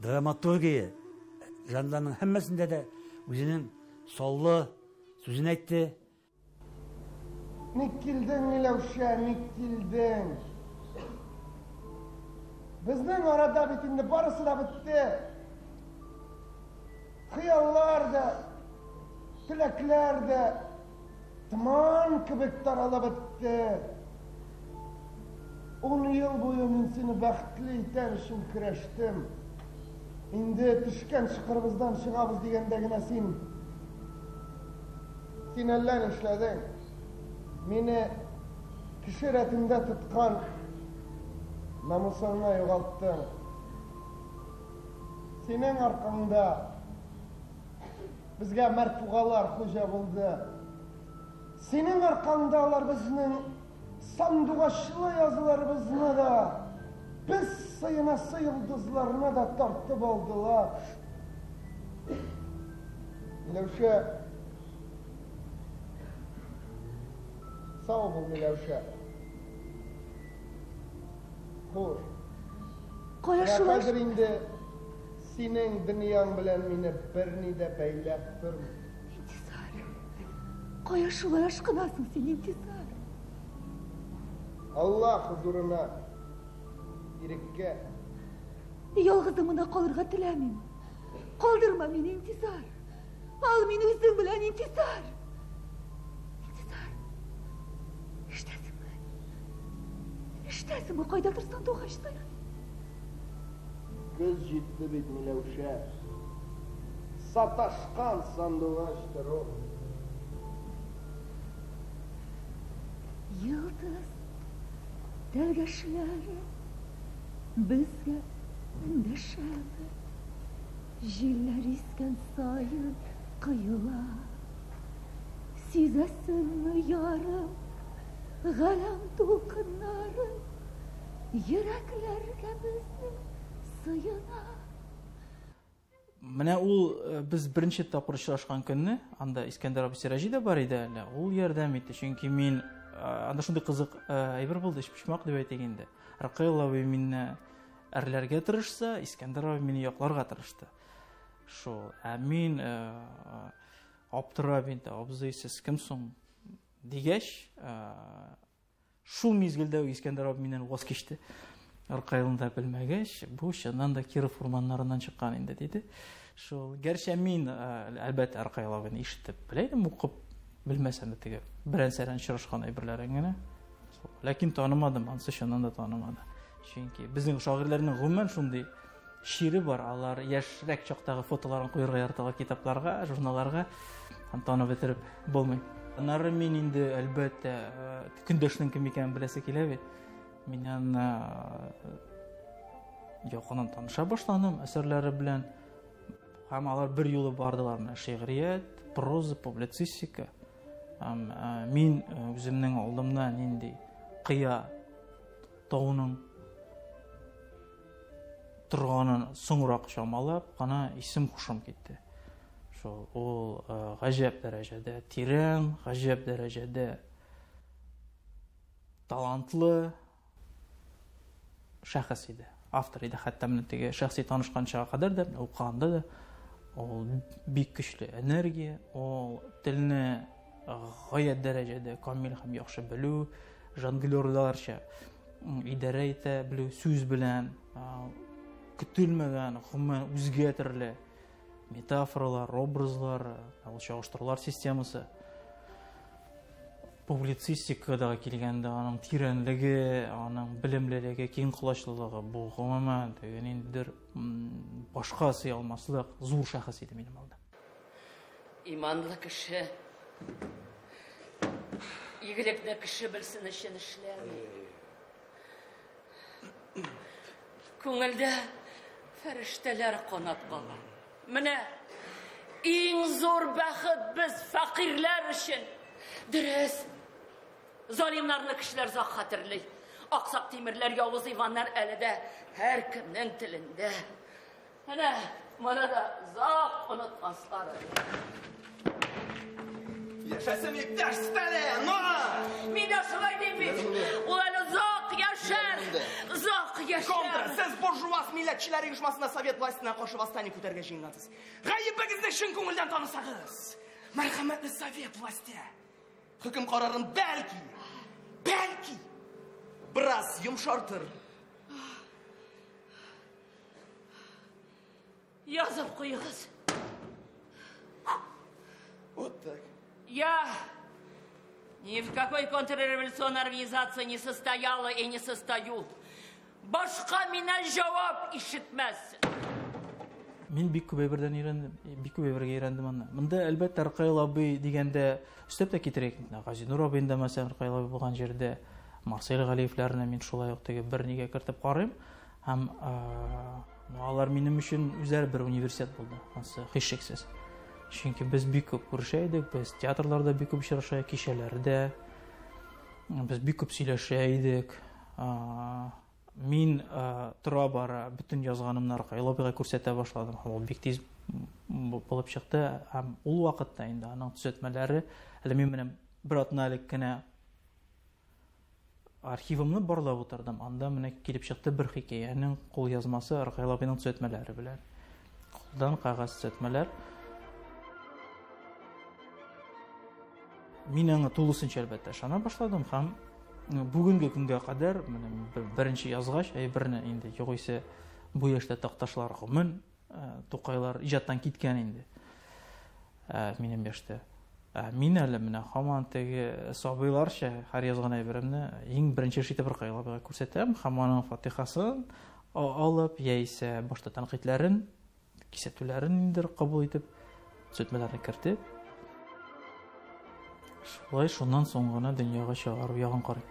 dramaturgiya janrlarının hemmesinde de özünün sollu sözünü aytdı. Nikildin Milevşe, nikildin. Bizning arada bitindi, barısı da bitti. Hıyallar da, tilekler de, tıman kibik tarala bitti. 10 yıl boyu men seni baxtli eten için küreştim. Indi düşken çıkırımızdan çıkabız degendegine sen eller işledin. Meni kişi retinde tutkan namusuna yoğalttın. Senin arkanda bizge merfugalar hoca buldu. Senin arkandalar bizning sandugaşlı yazılarımızını da biz sayınası yıldızlarına da tartıp aldılar. Milevşe, sağ ol Milevşe. Hoş. Koyaşılar. Kadir indi senin dünyan bilen meni birini de beylep durma. İntizar. Koyaşılar aşkınasın sen intizar. Allah huzuruna irikke. Yalgızımına kalırga dilemim. Kaldırma beni intizar. Al beni üzüm bilen intizar. İntizar. İştesin mi? İştesin mi? Kaydatırsan doğaçtır. Göz ciddi bit Milevşe. Sataşkan sandıgaçtır o. Yıldız delgeçleri bizge endeşeli. Jiller isken sayın kıyıla. Sizesin mi yarım galem dokunlarım. Yüreklerge bizim sıyına. Менә ул без беренче тапкыр очрашкан көнне, анда Искәндәр абый Сиражи да бар иде әле. Ул ярдәм итте, чөнки мин анда шундый кызык әйбер булды, пичмак дип әйтик инде. Ракыйл абый мине әрләргә тырышса, Искәндәр абый мине якларга тырышты. Шул, мин аптырап инде, абзый сез кем соң дигәч, шул мизгелдә Искәндәр абый миннән ваз кичте. Аркайлында белмәгәч, бу чыннан да Киров урманнарыннан чыккан инде диде. Шул, гәрчә мин әлбәттә Аркайлыгын ишетеп беләйдем, укып белмәсәм дә теге берән-сәрән очрашкан әйберләрен генә. Ләкин танымадым, ансы чыннан да танымады. Чөнки безнең шагыйрьләрнең гомумән шундый шире бар, алар яшьрәк чактагы фотоларын куярга яртыга китапларга, журналларга танып бетереп булмый. Аннары мин инде әлбәттә көндәшнең кем икәнен беләсе килә бит. Миннән якыннан таныша башладым әсәрләре белән. Һәм алар бер юлы бардылар менә шигърият, проза, публицистика. Мин үземнең алдымда нинди кыя тауның торганын соңрак чамалап, кана исем хушым китте. Шул ул гаҗәп дәрәҗәдә тирән, гаҗәп дәрәҗәдә талантлы шәхес иде. Автор иде, хәтта менә теге шәхси танышканчага кадәр да, укыганда да ул бик көчле энергия, ул телне гаять дәрәҗәдә камил һәм яхшы белү, жонглёрларча идәрә итә белү сүз белән, көтелмәгән, гомумән үзгә төрле метафоралар, образлар, чагыштырулар системасы. Публицистикадагы килгәндә аның тирәнлеге, аның белемлелеге, киң колачлылыгы бу гомумән ниндидер башка сый алмаслык зур шәхес иде минем алда. Иманлы кеше, игелекне кеше белсен өчен эшләми. Күңелдә фәрештәләр канат кала. Менә иң зур бәхет без фәкыйрьләр өчен. Дөрес. Залимнарны кешеләр зак хәтерли. Аксак тимерләр, явыз Иваннар әле дә һәр кемнең телендә. Менә да зак онытмаслар. Яшәсен иптәш Сталин, Мин дә шулай дип бит. Ул әле зак яшәр. Зак яшәр. Контр, сез буржуаз милләтчеләр оешмасына совет властена каршы восстание күтәргә җыенгансыз. Гаебегезне чын күңелдән танысагыз. Мәрхәмәтле совет власте. Хөкем карарын бәлки biraz yumşartır. Yazıp koyuyoruz. Вот так. Я ни в какой контрреволюционной организации не состояла и не состою. Башка меня жауап ишетмәс. Мин бик күп әйбердән өйрәндем, бик күп әйбергә өйрәндем аны. Монда әлбәттә Ркаил абый дигәндә өстәп тә китерик. Гази Нур абый да мәсәлән Ркаил абый булган җирдә Марсель Галиевләрне мин шулай ук теге бер нигә кертеп карыйм. Һәм алар минем өчен үзләре бер университет булды. Ансы һичшиксез. Чөнки без бик күп күрешә идек, без театрларда бик күп очраша, кичәләрдә без бик күп сөйләшә идек. Мин тора бара бүтән язганымны Ркаил абыйга күрсәтә башладым. Ул бик тиз булып чыкты. Һәм ул вакытта инде аның төзәтмәләре, әле мин менә бер атналык кенә архивымны барлап утырдым. Анда менә килеп чыкты бер хикәянең кул язмасы Ркаил абыйның төзәтмәләре белән. Кулдан кагаз төзәтмәләр. Мин аңа тулысынча әлбәттә ышана башладым һәм бүгенге көнгә кадәр менә беренче язгач, берне инде югыйсә бу яшьтә такташлар гомүн Тукайлар иҗаттан киткән инде. Минем яшьтә. Мин әле менә һаман теге сабыйларча һәр язган әйберемне иң беренче итеп Ркаил абыйга күрсәтәм, һәм аның фатихасын алып, яисә башта тәнкыйтьләрен, кисәтүләрен инде кабул итеп, төзәтмәләрне кертеп, шулай шуннан соң гына дөньяга чыгару ягын карый.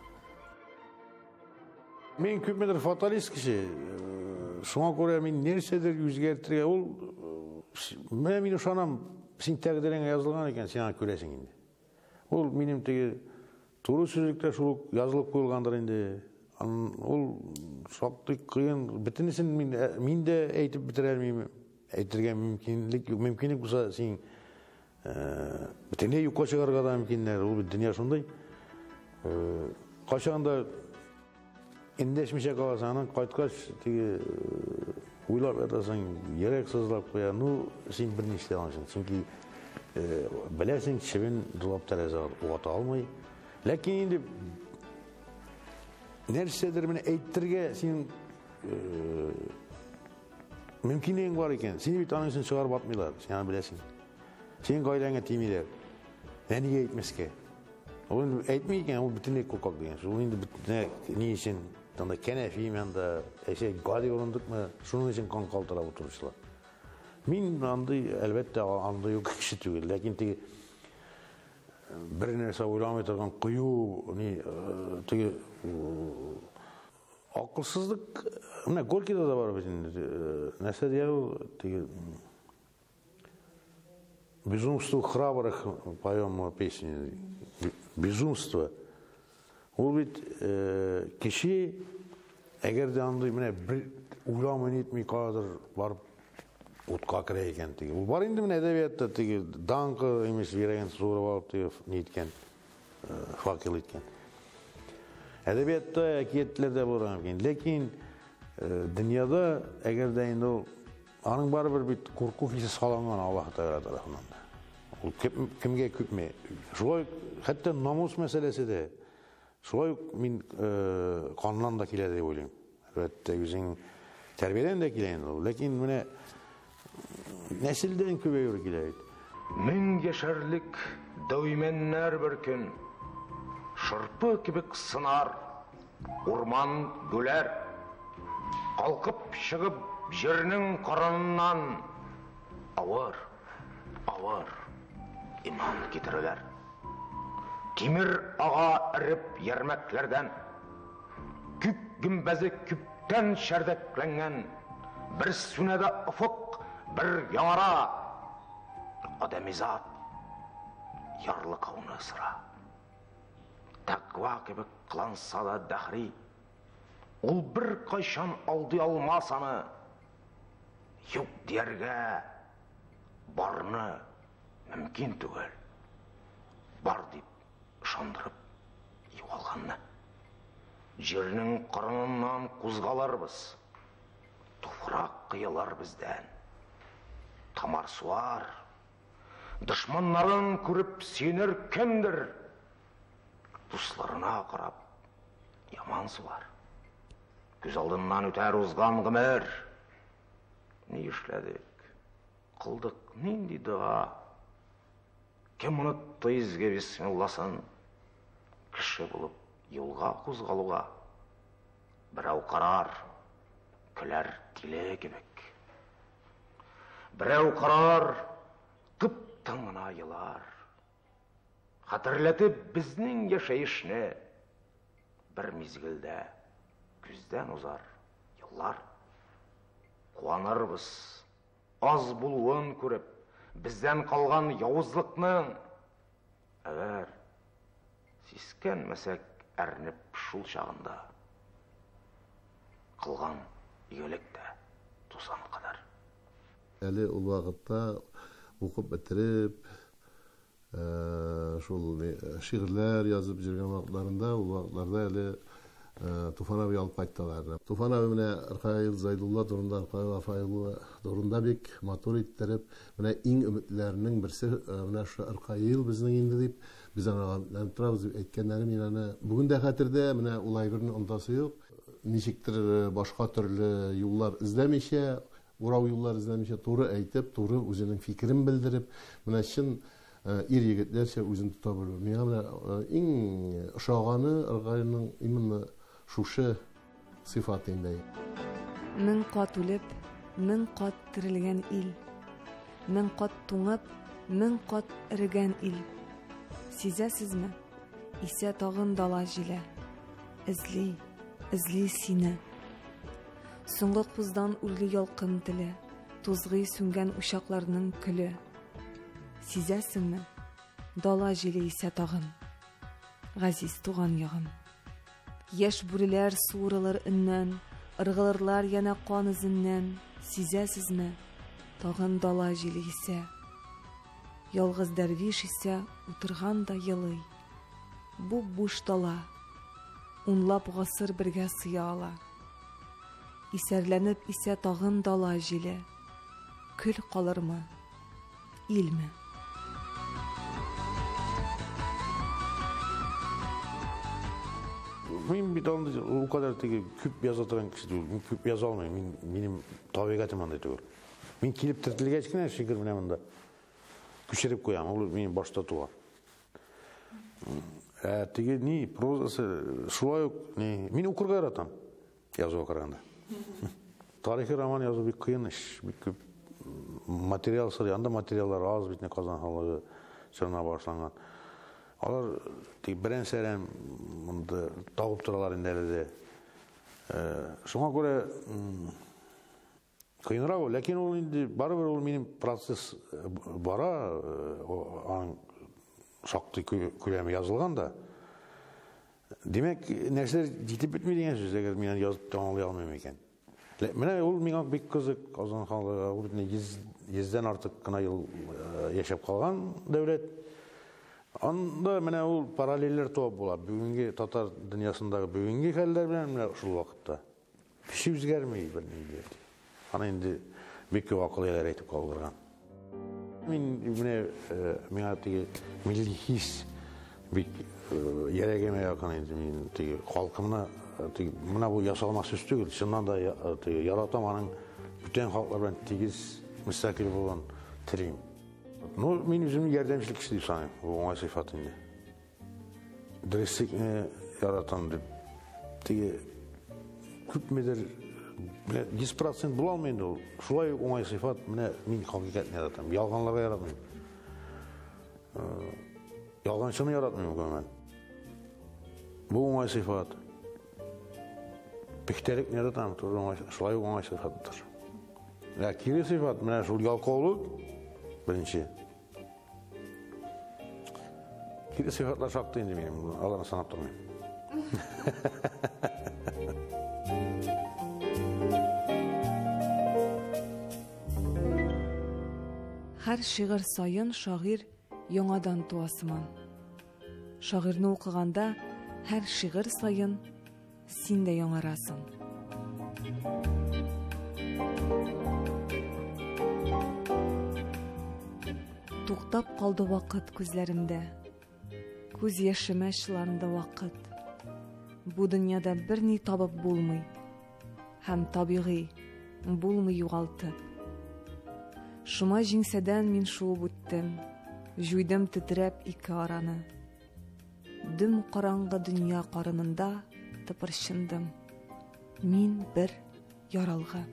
Мен күпмедір фаталист кеше. Шуңа күрә мин нәрсәдер үзгәртергә ул менә мин ышанам, син тәкъдирең язылган икән, син аны күрәсең инде. Ул минем теге туры сүзлектә шул язылып куелгандыр инде. Ул шактый кыен, бөтенесен мин дә әйтеп бетерә алмыйм. Әйтергә мөмкинлек булса, син бөтенләй юкка чыгарга да мөмкиннәр. Ул дөнья шундай. Качанда эндәшмичә каласаң, кайткач теге уйлап ятасың, йөрәк сызлап куя. Ну, син берни эшләй алмыйсың. Чөнки беләсең, чебен дулап тәрәзә угата алмый. Ләкин инде нәрсәдер менә әйтергә син мөмкинлегең бар икән. Син бит аның өчен чыгарып атмыйлар. Син аны беләсең. Син гаиләңә тимиләр. Нигә әйтмәскә? Ул әйтмәй икән, ул бөтенләй куркак дигән. Ул инде бөтенләй ни өчен анда кәнәфи менда гади урындыкмы, шуның өчен кан калтырап утыручылар. Мин андай әлбәттә анда юк кеше түгел, ләкин теге бер нәрсә уйламый торган кыю, теге акылсызлык, менә Горькийда да бар бит инде. Нәрсә дияр теге безумство храбрых, поем песню. Безумство. Ул бит кеше әгәр дә андай менә бер уйламый нитми кадыр барып утка керә икән теге. Ул бар инде менә әдәбиятта теге данкы имеш йөрәген сурып алып теге ниткән, факел иткән. Әдәбиятта әкиятләрдә булган икән. Ләкин дөньяда әгәр дә инде аның барыбер бит курку хисе салынган Аллаһ Тәгалә тарафыннан. Ул кемгә күпме? Шулай хәтта намус мәсьәләсе дә Шулай ук мин каннан да килә дип уйлыйм. Әлбәттә, үзең тәрбиядән дә килә инде ул. Ләкин менә нәселдән күбәйү килә бит. 1000 яшәрлек дәүмәннәр бер көн шырпы кебек сынар, урман гүләр, калкып чыгып җирнең карыннан авыр иман китерәләр. Тимер ага иреп ярмәкләрдән, күк гимбәзе күптән шәрдәкләнгән, бер сүнәдә офык, бер яңара, адәмизат ярлы кауны сыра. Тәква кебек кыланса да дәхри, ул бер кайчан алдый алмас аны, юк дияргә барны мөмкин түгел. Бар дип ышандырып югалганны. Җирнең карыныннан кузгаларбыз. Туфрак кыялар бездән. Тамар суар. Дошманнарын күреп синер кемдер. Дусларына карап яман сулар. Күз алдыннан үтәр узган гомер. Ни эшләдек? Кылдык нинди дуа? Кем онытты изге бисмилласын? Кеше булып юлга кузгалуга. Берәү карар, көләр тиле кебек. Берәү карар, тып-тын гына елар. Хәтерләтеп безнең яшәешне бер мизгелдә күздән узар еллар. Куанырбыз аз булуын күреп, бездән калган явызлыкның. Әгәр сискәнмәсәк әрнеп шул чагында, кылган игелек тә тусан кадәр. Әле ул вакытта укып бетереп, шул шигырьләр язып җиргән вакытларында, ул вакытларда әле Туфан абый алып кайттылар. Туфан абый менә Ркаил Зайдулла турында, Ркаил Афаилова турында бик матур иттереп, менә иң өметләрнең берсе менә шу Ркаил безнең инде дип, без аны торабыз дип әйткәннәре мин аны бүген дә хәтердә, менә ул әйберне онтасы юк. Ничектер башка төрле юллар эзләмичә, урау юллар эзләмичә, туры әйтеп, туры үзенең фикерен белдереп, менә чын ир-егетләрчә үзен тота белү. Миңа менә иң ошаганы Ркаилның именно шушы сыйфаты инде. 1000 кат үлеп, 1000 кат терелгән ил. 1000 кат туңып, 1000 кат ирегән ил. Сизәсезме? Исә тагын дала җилә. Эзли сине. Соңгы куздан үлге ялкын теле, тузгый сүнгән учакларның көле. Сизәсезме? Дала җиле исә тагын. Газиз туган ягым. Яшь бүреләр суырылыр иннән, ыргылырлар яна кан изеннән. Сизәсезме? Тагын дала җиле исә. Ялгыз дәрвиш исә утырган да елый. Бу буш дала. Унлап гасыр бергә сыя ала. Исәрләнеп исә тагын дала җиле. Көл калырмы? Илме? Мин бит анда ул кадәр теге күп яза торган кеше түгел. Мин күп яза алмыйм. Минем табигатым андай түгел. Мин килеп тертелгәч кенә шигырь менә монда күчереп куям. Ул минем башта туган. Теге ни прозасы шулай ук ни мин укырга яратам. Язуга караганда. Тарихи роман язу бик кыен эш. Бик күп материал сыр, анда материаллар аз бит, Казан халыгы сырына башланган. Алар тик беренсәрән монда табып торалар инде әле. Шуңа күрә кыенрак ул, ләкин ул инде барыбер ул минем процесс бара, аның шактый күләме язылган да. Демәк, нәрсәләр җитеп бетми дигән сүз, әгәр мин язып тәмамлый алмыйм икән. Менә ул миңа бик кызык, Казан халыгы, ул 100дән артык кына ел яшәп калган дәүләт. Анда менә ул параллельләр туып була. Бүгенге татар дөньясындагы бүгенге хәлләр белән менә шул вакытта. Кеше үзгәрмәй белмәйди. Аны инде бик күп акыллар әйтеп калдырган. Мин менә миңа теге милли хис бик ерегеме якын инде мен тиги халкымна мына бу ясалма сөз түгел, чыннан да яратам аның бүтән халыклар белән тигез мөстәкыйль булган телим. Ну, мен үземне ярдәмчелек кеше дип саныйм, бу уңай сыйфат инде. Дөреслекне яратам дип тиги күпмедер 100% була алмый инде ул. Шулай уңай сыйфат менә мин хакыйкатьне яратам. Ялганларга яратмыйм. Ялганчыны яратмыйм гомумән. Бу уңай сыйфат. Пихтерекне яратам, шулай уңай сыйфаттыр. Кире сыйфат менә шул ялкаулык беренче. Кире сыйфатлар шактый инде минем, аларны санап тормыйм. Һәр шигырь сайын шагыйрь яңадан туасыман. Шагыйрьне укыганда һәр шигырь сайын син дә яңарасың. Туктап калды вакыт күзләремдә. Күз яшемә чыланды вакыт. Бу дөньяда берни табып булмый. Һәм табигый булмый югалтып. Шума җиңсәдән мин шуып үттем, җуйдым тетрәп ике араны. Дөм караңгы дөнья карынында тыпырчындым. Мин бер яралгы.